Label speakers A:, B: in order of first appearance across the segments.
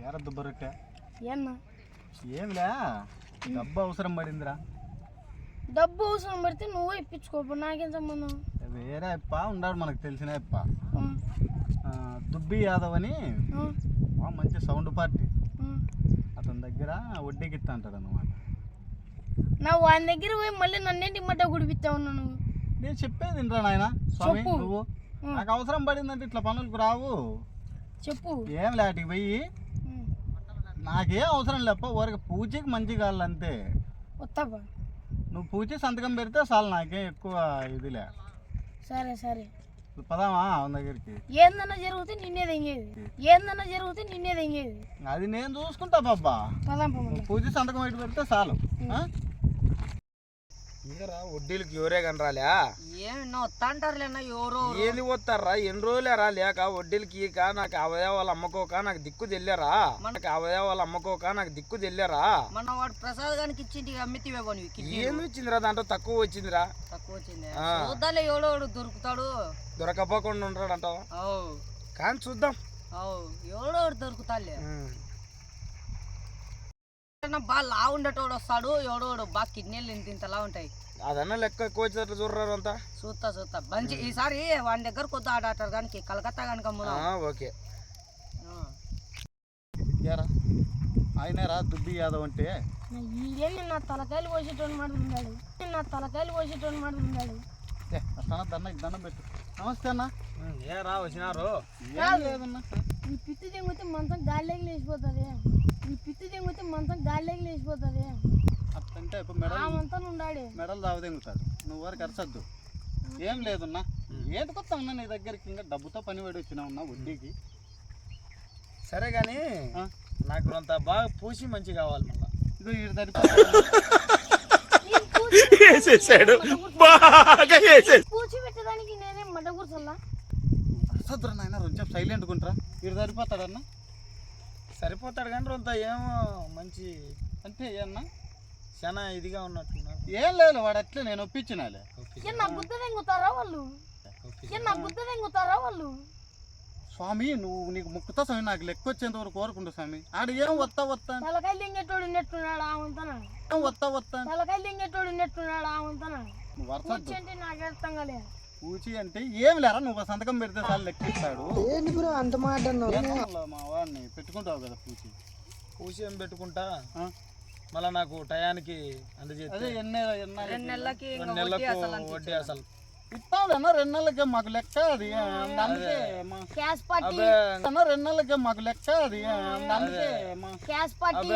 A: ఏర దుబ్బరొట్టె
B: ఏన్నా
A: ఏంలే డబ్బు అవసరం పడిందిరా.
B: డబ్బు అవసరం పడితే నువ్వు ఇప్పించుకోపు, నాకేం సంబంధం.
A: వేరే అప్ప ఉన్నాడు మనకు తెలిసిన అప్ప, దుబ్బి యాదవ్ అని మంచి సౌండ్ పార్టీ. అతని దగ్గర వడ్డీకి ఇస్తా అంటాడు అన్నమాట.
B: నా వాని దగ్గర పోయి మళ్ళీ నన్నేంటి మడ్డ గుడిపిస్తా ఉన్నాను.
A: నేను చెప్పేది వినరా నాయన స్వామి, నువ్వు నాకు అవసరం పడిందంటే ఇట్లా పనులకు రావు.
B: చెప్పు.
A: ఏం లేటికి పోయి నాకేం అవసరం లేప్ప, ఊరికి పూజకి మంచి కావాలంతే.
B: వస్తావా?
A: నువ్వు పూజ సంతకం పెడితే చాలు, నాకేం ఎక్కువ ఇదిలే.
B: సరే సరే
A: పదామా అవన దగ్గరికి.
B: ఏందన్నా జరిగితే నిన్నే తెంగేది, ఏందన్నా జరిగితే నిన్నే తెంగేది.
A: అది నేను చూసుకుంటా బాబా.
B: పదాం
A: పూజ సంతకం పెట్టి పెడితే చాలు.
C: ఇంకరా వడ్డీలకి ఎవరే కానీ రాలే?
B: ఏమన్నా వస్తా అంటారులేనా ఎవరో.
C: ఏంది వస్తారా? ఎన్ని రోజులే రా లేక వడ్డీలకి ఇక నాకు అవయవాళ్ళు అమ్మకోక నాకు దిక్కు తెల్లారా, మనకి అవయవాళ్ళు అమ్మకోక నాకు దిక్కు తెల్లారా.
B: మన వాడు ప్రసాద్ గానికి ఇచ్చింది అమ్మితివే.
C: ఏంది వచ్చిందిరా? దాంట్లో తక్కువ వచ్చిందిరా.
B: తక్కువ వచ్చింది చూద్దాలే, ఎవడోడు దొరుకుతాడు.
C: దొరకపోకుండా ఉంటాడు అంటావా? కానీ చూద్దాం,
B: ఎవడోడు దొరుకుతాలే. బాగా లా ఉండేటోడు వస్తాడు, ఎవడోడు బాగా కిడ్నీలు ఇంతలా ఉంటాయి.
C: అదన్నా లెక్క ఎక్కువ వచ్చేటట్లు చూడరారు అంతా.
B: చూస్తా మంచి ఈసారి వాడి దగ్గర కొత్త ఆడాటారు కానీ కలకత్తా కనుక.
C: ఓకే
A: ఆయనరా దుబ్బి యాదవ్ అంటే.
B: ఈడేమి నా తలకాయలు కోసేటోని మాట్లాడుతున్నాడు, నా తలకాయలు కోసేటోని మాట్లాడుతున్నాడు.
A: దండం పెట్టు. నమస్తే అన్న.
C: ఏ రా వచ్చినారు?
A: లేదన్నా,
B: ఈ పిత్తి తెంగితే మంచం గాలిలోకి లేచిపోతుంది, ఈ పిత్తి తెంగితే మంచం గాలిలోకి లేచిపోతుంది.
A: అట్లంటే మెడలు దావదెంగుతాడు. నువ్వు వరకు అరసద్దు. ఏం లేదన్నా, ఏంటి కొత్త ఉన్నా నీ దగ్గరికి? ఇంకా డబ్బుతో పని పడి వచ్చినా ఉన్నా వడ్డీకి.
C: సరే కానీ నాకు అంత బాగా పూసి మంచి కావాలి. మళ్ళీ
A: ఇదో ఈడు తడి
B: పూచి పెట్టడానికి నేనే మడ్డ కూర్చోల్లా.
A: అరసద్దురా నాయన, కొంచెం సైలెంట్ గుంటరా. ఈడు సరిపోతాడన్నా?
C: సరిపోతాడు కానీ రొంత ఏమో మంచి
A: అంటే ఏమన్నా
C: చాలా ఇదిగా ఉన్నట్టున్నా.
A: ఏం లేదు, వాడు అట్లే నేను ఒప్పించినాలే.
B: నా గుద్ద తెంగుతారా వాళ్ళు, నా గుద్ద తెంగుతారా వాళ్ళు.
A: స్వామి నువ్వు నీకు ముక్కుతా స్వామి, నాకు లెక్క వచ్చేంత వరకు కోరుకుంటా స్వామి. ఆడ ఏం వస్తా
B: తలకాయలు తెంగేటోడు నెట్టున్నాడు ఆవంతనా,
A: వస్తా
B: తలకాయలు తెంగేటోడు నెట్టున్నాడు ఆవంతనా.
A: వరుస
B: అంటే నాకు అర్థం కాలే.
A: పూచి అంటే ఏం లేరా, నువ్వు సంతకం పెడితే చాలు లెక్కిస్తాడు.
B: అంత మాట
A: మా వాడిని పెట్టుకుంటావు కదా పూచి.
C: పూసి ఏం పెట్టుకుంటా, మళ్ళా నాకు టయానికి అందజేస్తే
A: అదే
B: 2 నెలలకి
C: వడ్డీ అసలు
A: ఇస్తావులేనా? 2 నెలలకే మాకు లెక్క అది. అందుకే
B: క్యాష్ పార్టీ
A: 2 నెలలకే మాకు లెక్క అది. అందుకే
B: క్యాష్ పార్టీ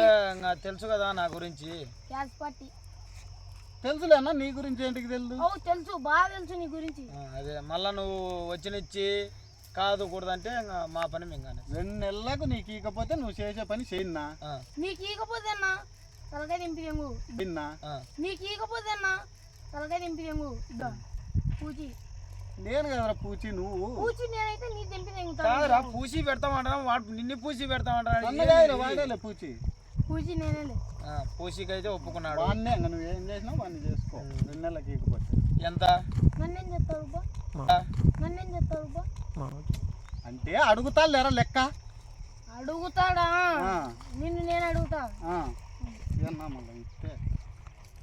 C: తెలుసు కదా నా గురించి.
B: క్యాష్ పార్టీ
A: తెలుసులేనా? నీ గురించి ఏంటికి తెలుసు?
B: తెలుసు, బాగా తెలుసు నీ గురించి.
C: అదే మళ్ళా నువ్వు వచ్చినిచ్చి కాదు కూడదంటే మా పని మింగానే.
A: 2 నెలలకు నీకు ఇకపోతే నువ్వు చేసే పని చేయన్నా.
B: నీకు ఇకపోతే అన్నా తలకాయ దింపిదేంగు, నీకు ఇకపోతే అన్నా తలకాయ దింపిదేంగు. పూచి
A: నేను కదరా పూచి, నువ్వు
B: పూచి. నేనైతే నీ దింపిదేంగుతా.
C: పూసి పెడతామంటారా? నిన్ను పూసి పెడతామంటారా?
A: వాడేలే పూచి.
B: పూచి నేనేలే.
C: పూసికైతే ఒప్పుకున్నాడు.
A: వాడినే నువ్వు ఏం చేసినావు వాడిని చేసుకో. 2 నెలలకి ఇకపోతే
C: ఎంత?
B: నన్నేం చెప్తారు బా, నన్నేం చెప్తారు బా
A: అంటే అడుగుతా లేరా లెక్క.
B: అడుగుతాడా? నిన్ను నేను అడుగుతా.
A: ఏమన్నా మళ్ళీ ఇస్తే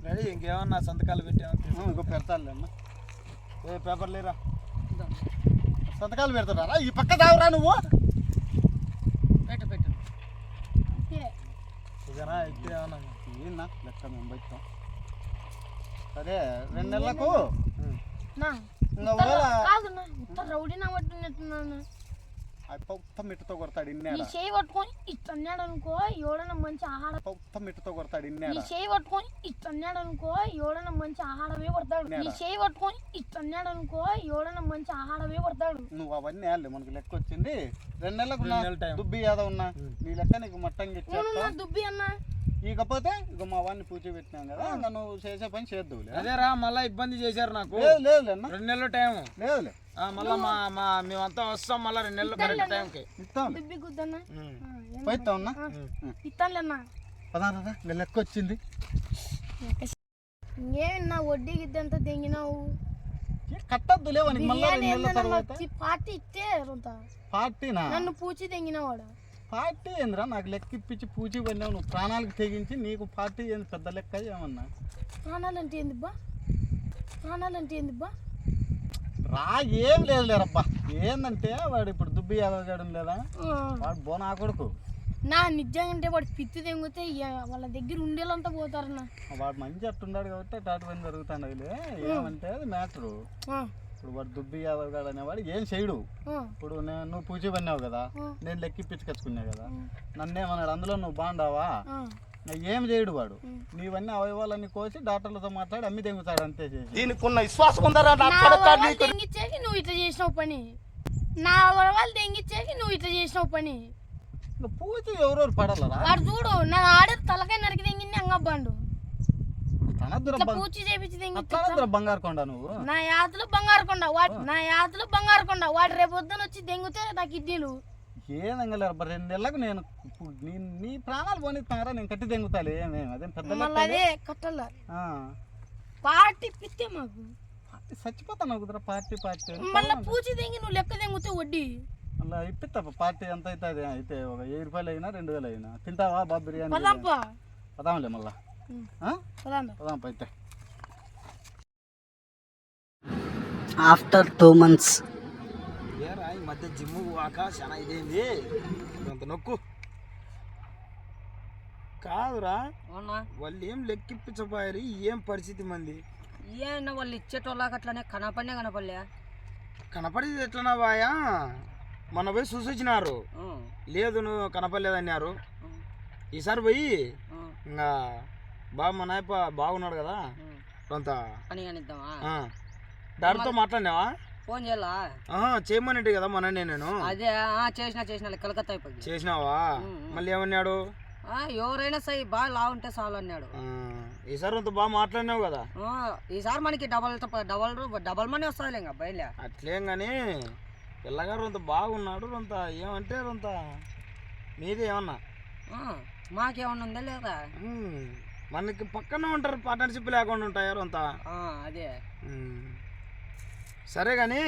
C: రెడీ. ఇంకేమన్నా సంతకాలు పెట్టాను?
A: ఇంకో పెడతాలే అన్న.
C: ఏ పేపర్ లేరా?
A: సంతకాలు పెడతారా? ఈ పక్క దావురా నువ్వు.
B: పెట్టు
C: ఇదేనా? అయితే ఏమన్నా
A: ఏనా లెక్క మేము పెట్టాం. సరే 2 నెలలకు
B: రౌడీ నా పట్టున్నట్టున్నాను.
A: మిట్టుతో కొడతాడు ఇన్నేడా.
B: చేయి పట్టుకొని ఇట్టన్నాడు అనుకో, ఎవడన్నా మంచి ఆహారం.
A: మిట్టుతో కొడతాడు ఇన్నేడా.
B: చేయి పట్టుకొని ఇట్టన్నాడు అనుకో, ఎవడన్నా మంచి ఆహారమే పడతాడు. చేయి పట్టుకొని ఇట్టన్నాడు అనుకో, ఎవడన్నా మంచి ఆహారమే పడతాడు.
A: నువ్వు అవన్నీ వేయాలి, మనకు లెక్క వచ్చింది. 2 నెలలకు దుబ్బి యాదవ్ ఉన్నా నీ లెక్క నీకు మట్టంగా ఇచ్చా.
B: దుబ్బి అన్నా
A: ఇకపోతే ఇక మా వాడిని పూజ పెట్టినాం కదా, నువ్వు చేసే పని చేద్దావులే.
C: అదేరా మళ్ళీ ఇబ్బంది చేశారు నాకు.
A: లేదులే
C: 2 నెలల టైం
A: లేదులే.
C: మళ్ళా మేమంతా వస్తాం మళ్ళీ 2 నెలలు కరెక్ట్ టైంకి
A: ఇస్తాం.
B: దుబ్బి గుద్దన్నా
A: పోయిస్తా ఉన్నా
B: ఇస్తానులేన్నా.
A: పదారా లెక్క వచ్చింది.
B: ఏమన్నా వడ్డీ గిద్దంతా తెంగినావు.
A: కట్టద్దు లేవని మళ్ళీ 2 నెలల తర్వాత
B: పార్టీ ఇస్తే
A: పార్టీనా?
B: నన్ను పూచి తెంగినవాడు.
A: పార్టీ ఏందిరా నాకు లెక్క ఇప్పించి పూచి పడినావు నువ్వు ప్రాణాలకు తెగించి నీకు పార్టీ ఏంది పెద్ద లెక్క ఏమన్నా
B: ప్రాణాలంటే ఏందిబ్బా ప్రాణాలంటే ఏందిబ్బా
A: రా ఏం లేదు లేరబ్బా ఏందంటే వాడు ఇప్పుడు దుబ్బి యాదవగాడు లేదా వాడు బోనా కొడుకు
B: నా నిజంగా వాడు పిత్తి తెంగితే వాళ్ళ దగ్గర ఉండేలంతా పోతారన్నా
A: వాడు మంచి అట్టున్నాడు కాబట్టి అటు పని జరుగుతాడు ఏమంటే అది మ్యాటరు ఇప్పుడు వాడు దుబ్బి యాదవగాడు అనేవాడు ఏం చేయడు ఇప్పుడు నువ్వు పూజ పన్నావు కదా నేను లెక్కిప్పించుకొచ్చుకున్నా కదా నన్నేమన్నాడు అందులో నువ్వు బాగుండావా ఏం చేయడు వాడు నీవన్నీ అవయవాలన్నీ కోసి డాక్టర్లతో మాట్లాడి అమ్మి తెంగుతాడు అంతే చేసి
D: దీనికి ఉన్న విశ్వాసం ఉందా
B: తెంగిచ్చేకి నువ్వు ఇట్లా చేసినావు పని నా వరవాళ్ళు తెంగిచ్చేకి నువ్వు ఇట్లా చేసినావు పని
A: పూజ ఎవరెవరు పడాలరా
B: వాడు చూడు నా ఆడే తలకాయ నరికి తెంగింది అంగబ్బాండు పూచి చేపించి తెంగి
A: బంగారు కొండ నువ్వు
B: నా యాతలు బంగారు కొండ వాడు నా యాతలు బంగారు కొండ వాడు రేపు పొద్దున వచ్చి తెంగితే నా కిడ్నీలు
A: ఏదంగలేరు 2 నెలలకు నేను నీ ప్రాణాలు పోనిస్తారా నేను కట్టి తెంగుతాలే అదేం పెద్ద
B: అదే కట్టాల పార్టీ పిత్తే మాకు
A: చచ్చిపోతాను కుదరా పార్టీ పార్టీ
B: మళ్ళీ పూచి తెంగి నువ్వు లెక్క తెంగితే వడ్డీ
A: అలా ఇప్పిస్తా పార్టీ ఎంత అవుతుంది అయితే ఒక 1000 రూపాయలు అయినా 2000 అయినా తింటావా బాబు బిర్యానీ పదాంలే మళ్ళా పదాంప అయితే
E: ఆఫ్టర్ 2 months
C: ఏరా ఈ మధ్య జిమ్ పోక చాలా ఇదేంది కొంత నొక్కు కాదురా వాళ్ళు ఏం లెక్కిప్పించపోయారు ఏం పరిస్థితి మంది
E: ఏమన్నా వాళ్ళు ఇచ్చేటోళ్ళకి అట్లనే కనపడలే
C: కనపడేది ఎట్లనా బాయా మొన్న పోయి చూసొచ్చినారు లేదు నువ్వు కనపడలేదన్నారు ఈసారి పోయి ఇంకా బాబు మా నాయప బాగున్నాడు కదా కొంత
E: పని కానిద్దామా
C: డాక్టర్తో మాట్లాడినావా
E: ఫోన్ చేయాలా
C: చేయమన్నట్టు కదా మొన్న నేను
E: అదే చేసిన కలకత్తా అయిపోయింది
C: చేసినావా మళ్ళీ ఏమన్నాడు
E: ఎవరైనా సరే బాగా లా ఉంటే చాలు అన్నాడు
C: ఈసారి అంత బాగా మాట్లాడినావు కదా
E: ఈసారి మనకి డబల్ మనీ వస్తుంది ఇంకా బయలుదే
C: అట్లేం కానీ పిల్లగారు అంత బాగున్నాడు అంత ఏమంటే అంత మీది ఏమన్నా
E: మాకేమన్నా ఉందా లేదా
C: మనకి పక్కన ఉంటారు పార్ట్నర్షిప్ లేకుండా ఉంటాయారు అంత
E: అదే
C: సరే కానీ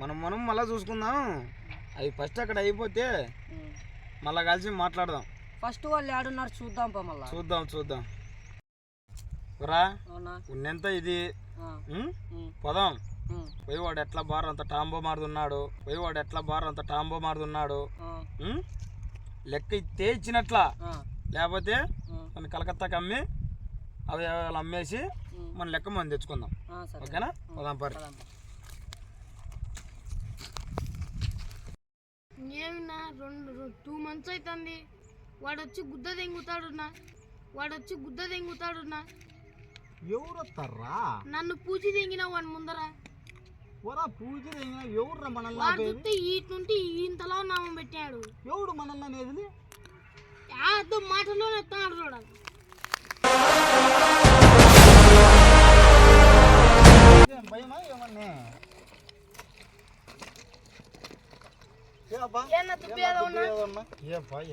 C: మనం మళ్ళీ చూసుకుందాం అవి ఫస్ట్ అక్కడ అయిపోతే మళ్ళీ కలిసి మాట్లాడదాం
E: ఫస్ట్ వాళ్ళు ఆడున్నారు చూద్దాం మళ్ళీ
C: చూద్దాం రా ఉన్నంత ఇది పదాం పోయి వాడు ఎట్లా బార్ అంత టాంబో మారుతున్నాడు లెక్క ఇస్తే ఇచ్చినట్లా లేకపోతే మన కలకత్తాకి అమ్మి అవి అమ్మేసి మన లెక్క మనం తెచ్చుకుందాం ఓకేనా పోదాం పరి
B: ఏమిన్నా 2 months అవుతుంది వాడు వచ్చి గుద్ద తెంగుతాడు
A: ఎవరు వస్తారా
B: నన్ను పూచి తెంగిన వాడి ముందర
A: పూజ ఎవరు మనల్ని
B: వాడు చూస్తే ఈటి నుండి ఇంతలో నామం పెట్టాడు
A: ఎవడు మనల్ని అనేది
B: మాటలోనే ఎత్తాడు చూడాలి
A: భయమా ఏమన్నా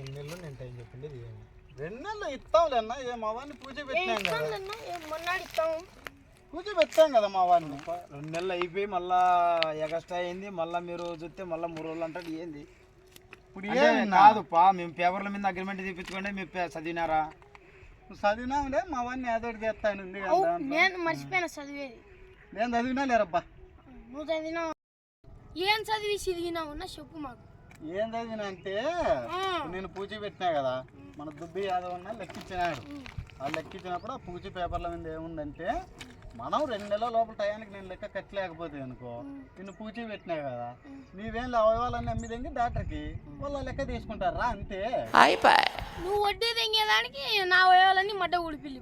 A: ఎన్నెళ్ళు నేను టైం చెప్పింది 2 నెలలు ఇస్తాంలే అన్న మా వాడిని పూజ పెట్టాం కదా పూజ పెట్టాం కదా మా వాడిని
C: 2 నెలలు అయిపోయి మళ్ళా ఎగస్ట్రా అయింది మళ్ళీ మీరు చూస్తే మళ్ళీ 3 రోజులు అంటాడు ఏంది ఇప్పుడు కాదు మేము పేపర్ల మీద అగ్రిమెంట్ తీపించుకోండి మీరు చదివినారా
A: చదివినాంలే మా వాడిని ఏదో చేస్తాను
B: నేను మర్చిపోయినా చదివేది
A: నేను చదివినా లేరబ్బా
B: నువ్వు చదివినావు ఏం చదివి చదివినావు నా చెప్పు మాకు
A: ఏం చదివినా అంటే నేను పూజ పెట్టినా కదా మన దుబ్బి యాదవ్ అన్న లెక్కించినాడు ఆ లెక్కించినప్పుడు ఆ పూజ పేపర్ల మీద ఏముందంటే మనం 2 నెలల లోపల టయానికి నేను లెక్క కట్టలేకపోతే అనుకో నిన్ను పూజ పెట్టినా కదా నీవేం అవయవాలన్నీ అమ్మిదంగి డాక్టర్కి వాళ్ళు లెక్క తీసుకుంటారా అంతే
B: నువ్వు వడ్డీ తెంగేదానికి నా అవయవాలన్నీ మడ్డ ఊడిపిల్లి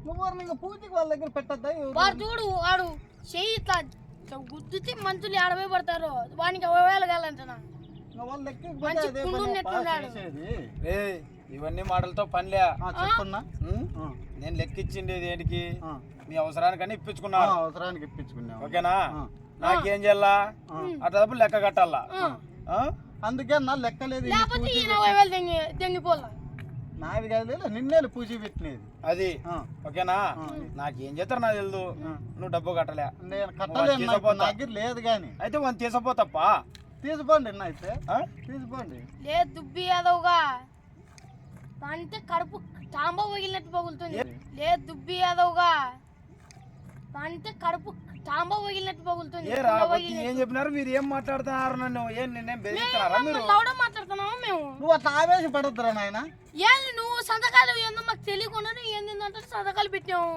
B: నువ్వు
A: పూజకి వాళ్ళ దగ్గర పెట్టద్దా
B: వాడు చూడు వాడు చెయ్యి ఇట్లా గుద్దితే మంచులు ఏడవై పడతారు వానికి అవయవాలు కావాలంటున్నా
C: ఇవన్నీ మాటలతో పనిలే
A: చెప్పున్నా
C: నేను లెక్కిచ్చింది దేనికి మీ అవసరానికని ఇప్పించుకున్నాను
A: అవసరానికి ఇప్పించుకున్నా
C: ఓకేనా నాకేం చేయాలా అట్లా లెక్క కట్టాలా
A: అందుకే నా లెక్క లేదు
B: తెంగిపోలా
A: నాది కాదు నిన్నేళ్ళు పూచి పెట్టినది
C: అది ఓకేనా నాకేం చేస్తారు నాకు తెలుసు నువ్వు డబ్బు కట్టలే
A: నేను కట్టలేను నా దగ్గర లేదు కానీ
C: అయితే వాళ్ళు తీసపోతప్ప
A: తీసుకోండి అన్న అయితే తీసుకోండి
B: లేదు దుబ్బి యాదవ్గా అంటే కడుపు తాంబ పగిలినట్టు పగులుతుంది లేదు దుబ్బి యాదవ్గా అంటే కడుపు తాంబ పగిలినట్టు పగులుతుంది
C: ఏ రాబోతు ఏం చెప్పినారు మీరు ఏం మాట్లాడుతున్నారు నన్ను ఏం నేనేం బెదిరిస్తున్నారా మీరు
B: లౌడ మాట్లాడుతున్నాము మేము
A: నువ్వు అట్లా ఆవేశపడద్దురా నాయన
B: ఏంది నువ్వు సంతకాలు ఏందో మాకు తెలియకుండా ఏందంటే సంతకాలు పెట్టాము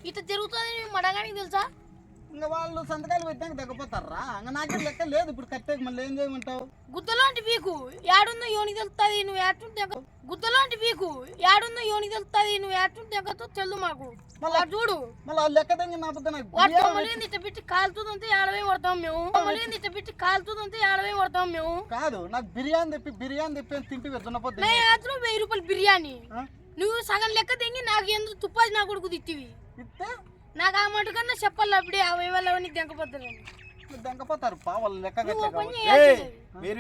B: ఇట్లా జరుగుతుంది మడగానికి తెలుసా
A: ఇంకా వాళ్ళు సంతకాలు పెట్టాక తగ్గిపోతారా ఇంకా నాకే లెక్క లేదు ఇప్పుడు కట్టేకి మళ్ళీ ఏం చేయమంటావు
B: గుద్దలాంటి పీకు ఏడుందో యోని తెలుస్తుంది నువ్వు ఏటుంటే గుద్దలాంటి పీకు ఏడుందో యోని తెలుస్తుంది నువ్వు ఏటుంటే తెలు మాకు మళ్ళా చూడు
A: మళ్ళీ ఆ లెక్క తెంగి నా పక్కన
B: మళ్ళీ ఇట్ట పెట్టి కాలుతుందంటే ఏడవే పడతాం మేము మళ్ళీ ఇట్ట పెట్టి కాలుతుందంటే ఏడవే పడతాం మేము
A: కాదు నాకు బిర్యానీ తెప్పి తింటే వెళ్తున్నపోతే
B: నా యాత్ర 1000 రూపాయలు బిర్యానీ నువ్వు సగం లెక్క తెంగి నాకు ఎందుకు తుప్పాది నా కొడుకు తిట్టివి
A: ఇస్తే
B: నాకు ఆ మటు కన్నా చెప్పాలి అప్పుడే 50 అవన్నీ దెంకపోతాను
A: దెంకపోతారు పా వాళ్ళు లెక్క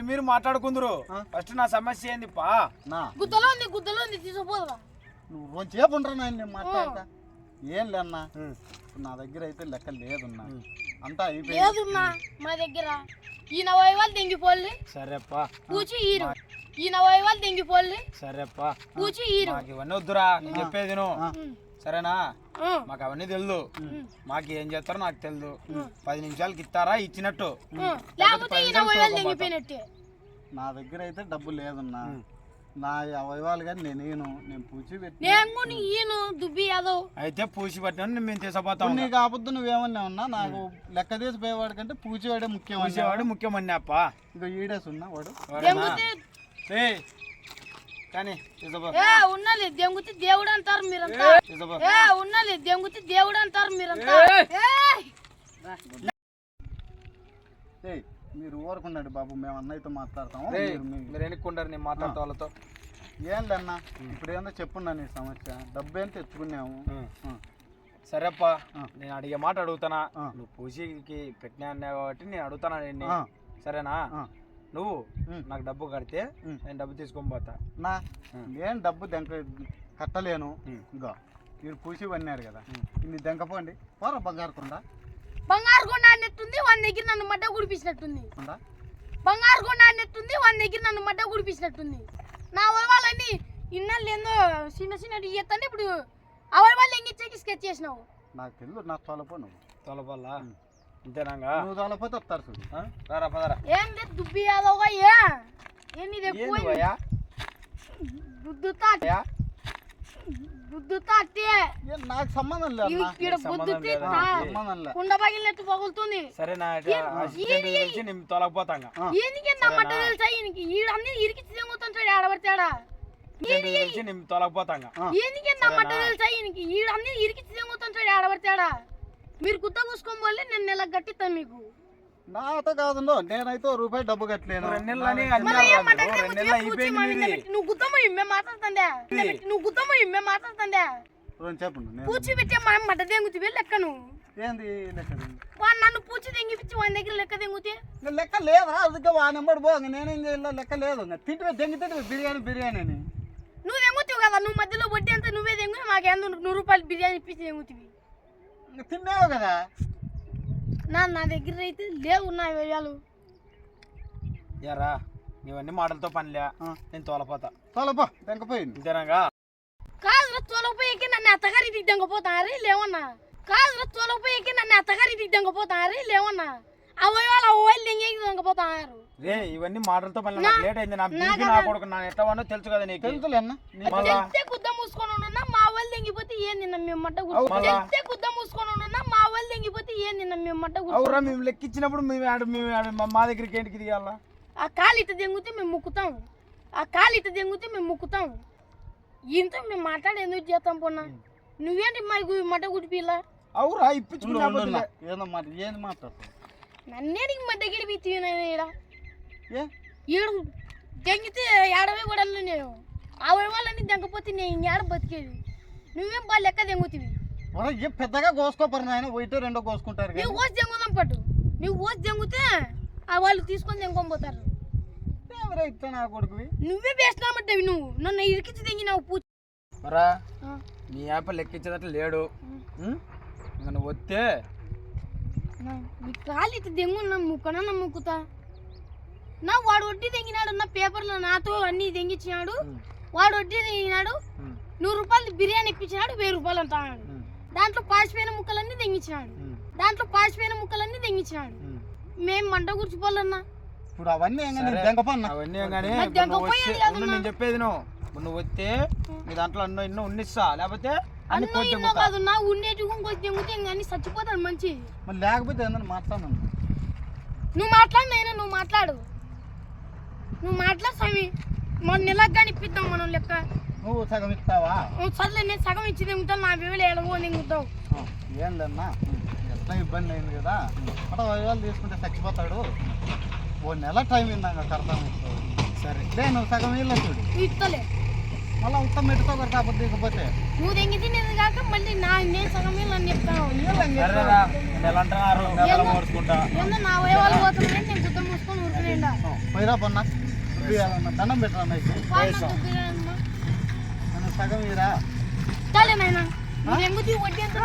C: మీరు మాట్లాడుకుందరు ఫస్ట్ నా సమస్య ఏంది పా
A: నా
B: గుద్దలో ఉంది తీసుకోపోదా
A: నువ్వు రోజు చేయకుండా నేను మాట్లాడతా ఏం లేన్నా నా దగ్గర అయితే లెక్క లేదున్నా అంతా అయిపోయింది
B: లేదున్నా మా దగ్గర ఈయన వైవాళ్ళు తెంగిపోల్లి
C: సరేపా
B: పూచి ఈరు ఈయన వైవాళ్ళు తెంగిపోల్లి
C: సరేపా
B: పూచి ఈరు
C: మాకు ఇవన్నీ వద్దురా నేను చెప్పేది సరేనా మాకు అవన్నీ తెలుదు మాకు ఏం చేస్తారో నాకు తెలుదు 10 నిమిషాలకి ఇస్తారా ఇచ్చినట్టు
B: లేకపోతే ఈయన వైవాళ్ళు తెంగిపోయినట్టే
A: నా దగ్గర అయితే డబ్బు లేదున్నా నా అవయవాలు కానీ నేను పూచి పెట్టి
B: నేను ఈయను దుబ్బి యాదవ్
C: అయితే పూసి పట్టిన మేము తీసపోతాం
A: నీకు ఆపొద్దు నువ్వేమన్నా ఉన్నా నాకు లెక్క తీసి పోయేవాడు కంటే పూచేవాడే ముఖ్యం
C: పూసేవాడు ముఖ్యమని అప్ప
A: ఇక ఈడేసి ఉన్నా వాడు
C: కానీ తీసపో
B: ఉన్నది దెంగుతి దేవుడు అంటారు మీరంతా ఉన్నది దెంగుతి దేవుడు అంటారు మీరంతా
A: మీరు ఊరుకున్నాడు బాబు మేము అన్నయ్యతో మాట్లాడతాము
C: మీరు ఎన్నుకుంటారు నేను మాట్లాడతా వాళ్ళతో
A: ఏం లేన్నా ఇప్పుడు ఏందో చెప్పున్నా నీ సమస్య డబ్బు ఏం తెచ్చుకున్నాము
C: సరేప్పా నేను అడిగే మాట అడుగుతానా నువ్వు పూసికి పెట్టినా అన్నావు కాబట్టి నేను అడుగుతానా నిన్ను సరేనా నువ్వు నాకు డబ్బు కడితే నేను డబ్బు తీసుకొని పోతా
A: నా నేను డబ్బు కట్టలేను ఇంకా మీరు పూసి వన్నారు కదా ఇన్ని దెంకపోండి పోరా బంగారు
B: కొండ అన్నట్టుంది వాని దగ్గర నన్ను మడ్డ గుడిపించినట్టుంది బంగారు కొండ అన్నట్టుంది వాని దగ్గర నన్ను మడ్డ గుడిపించినట్టుంది నా అవయవాలన్నీ ఇన్నాళ్ళు ఏందో చిన్న ఇయ్యత్తండి ఇప్పుడు అవయవాళ్ళు ఎంగిచ్చేకి స్కెచ్ చేసినావు
A: నాకు తెలుసు నాకు తోలపో నువ్వు
C: తోలపల్లా అంతేనాగా
A: నువ్వు తోలపోతే వస్తారు చూడు
C: రారా పదరా
B: ఏం లేదు దుబ్బి యాదవ్గా ఏంది
A: నాకు సంబంధం లేదు
B: కుండ పగిలినట్టు పగులుతుంది
C: సరేనా నేను తొలగపోతాం
B: మట్ట తెలుసా అన్ని ఇరికి తిరుగుతుంటాడు ఆడబడతాడా
C: నేను తొలగపోతాం
B: మట్ట తెలుసా అన్ని ఇరికి తిరుగుతుంటాడు ఆడబడతాడా మీరు గుత్త కూసుకొని పోలే నేను నెల కట్టిస్తాను మీకు
A: నాతో కాదు నేనైతే రూపాయి డబ్బు కట్టలేను
C: 2 నెలలు
B: నువ్వు గుత్తమ్మ మేము మాట్లాడుతుందా నువ్వు గుత్తమ్మ మేము మాట్లాడుతుందా
A: చెప్పండి
B: పూచి పెట్టే మనం మడ్డ తెంగుతీ లెక్కను
A: ఏంది లెక్క
B: వాడు నన్ను పూచి తెంగిపించి వాని దగ్గర లెక్క తెంగుతే
A: లెక్క లేదా అందుకే వా నెంబర్ పో నేనేం చేయాలి లెక్క లేదు తింటే తెంగితే బిర్యానీ అని
B: నువ్వు తెంగుతావు కదా నువ్వు మధ్యలో వడ్డీ అంతా నువ్వే తెంగు మాకేందో 100 రూపాయలు బిర్యానీ ఇప్పించి తెంగుతీవి
A: తిన్నావు కదా
B: నా దగ్గర అయితే లేవు నా వేయాలు
C: యారా నీవన్నీ మాటలతో పనిలే నేను
A: తోలపో తెంకపోయింది
C: అంతేనాగా
B: కాదురా తోలపోయాక నన్ను అత్తగారికి దెంగపోతారు లేవన్నా కాదురా తోలపోయాక నన్ను అత్తగారికి దెంగపోతారు లేవన్నా అవయవాళ్ళు దెంగేకి దెంగపోతారు
C: రే ఇవన్నీ మాటలతో పని లేట్ అయింది నా బీపీ నా కొడుకు నా ఎట్లా వాడినో తెలుసు కదా నీకు
B: తెలిస్తే గుద్ద మూసుకొని ఉన్నా మా వాళ్ళు దెంగిపోతే ఏం తిన్నాం మేము మట్ట తెలిస్తే గుద్ద మూసుకొని ఉన్నా మా వాళ్ళు దెంగిపోతే ఏం తిన్నాం మేము మట్ట
C: అవురా మేము లెక్కించినప్పుడు మేము మా దగ్గరికి ఏంటికి దిగాల
B: ఆ కాలు ఇట్ట దెంగితే మేము ముక్కుతాం ఇంత మేము మాట్లాడి ఎందుకు చేస్తాం పొన్నా నువ్వేంటి మా మట్ట గుడిపిల్ల
C: అవురా ఇప్పించుకున్నా
A: ఏంది మాట్లాడతావు
B: నన్నే నీకు మడ్డ గిడిపి ఈడు దెంగితే ఏడవే కూడా నేను ఆవిడ వాళ్ళని దెంగపోతే నేను ఏడ బతికేది నువ్వేం బాగా లెక్క దెంగుతీవి
A: పెద్దగా కోసుకోపరు నాయన పోయితే రెండో కోసుకుంటారు
B: నువ్వు కోసి దెంగుదాం పట్టు నువ్వు కోసి దెంగితే ఆ వాళ్ళు తీసుకొని దెంగుకొని పోతారు
A: కొడుకువి
B: నువ్వే వేసినామంటే నువ్వు నన్ను ఇరికించి దెంగినావు
C: మరా
B: ఆ,
C: నీ యాప లెక్కించేటట్లు లేడు. ఇంకా నువ్వు వస్తే
B: నీ కాలు ఇట్లా దెంగు నా ముక్కన ముక్కుతా నా వాడు వడ్డీ తెంగినాడు నా పేపర్లో నాతో అన్ని తెంగించినాడు. వాడు వడ్డీ తెంగినాడు 100 రూపాయలు బిర్యానీ ఇప్పించినాడు 1000 రూపాయలు అంటున్నాడు. దాంట్లో పాసిపోయిన ముక్కలన్నీ తెంగించినాడు. మేము మంట కూర్చుకోవాలన్నా.
A: ఇప్పుడు అవన్నీ దెంగపన్నా
C: అవన్నీ కానీ
B: మరి దెంగపోయేది కాదు
C: నేను చెప్పేది నువ్వు వస్తే నీ దాంట్లో ఎన్నో ఉన్నిస్తా, లేకపోతే అన్ని
B: అన్నో ఇన్నో కాదు నా ఉండేటి కొంచెం తెంగితే కానీ చచ్చిపోతాడు మంచి.
A: మరి లేకపోతే ఏందని మాట్లాడను.
B: నువ్వు మాట్లాడు నైనా, నువ్వు మాట్లాడు స్వామి. మన నెలకు కానీ ఇప్పిద్దాం మనం లెక్క.
A: నువ్వు సగం ఇస్తావా?
B: సర్లే నేను సగం ఇచ్చి తెంగుతాను, నా వేలు ఎడవో తెంగుతావు.
A: ఏం లేదన్నా, ఎట్లా ఇబ్బంది అయింది కదా, అక్కడ 5,000 తీసుకుంటే చచ్చిపోతాడు. ఓ నెల టైం ఇందాక కడతాం. సరే నేను సగం ఇల్లు చూడు
B: ఇస్తలే,
A: మళ్ళీ ఉత్తమ పెట్టుకో కాకపోతే దిగపోతే
B: నువ్వు తెంగి తినేది కాక మళ్ళీ నేను సగం వీళ్ళు అని చెప్తాను.
C: నెల అంటున్నారు, నెల మోసుకుంటా.
B: ఏందో నా వయవాళ్ళు పోతున్నాయి, నేను గుద్ద మూసుకొని ఊరుకునేండా.
A: పోయిరా పన్నా దండం పెట్టరా నన్ను సగం ఇరా.
B: చాలే నాయన, నువ్వు తెంగుతీ వడ్డీ ఎంత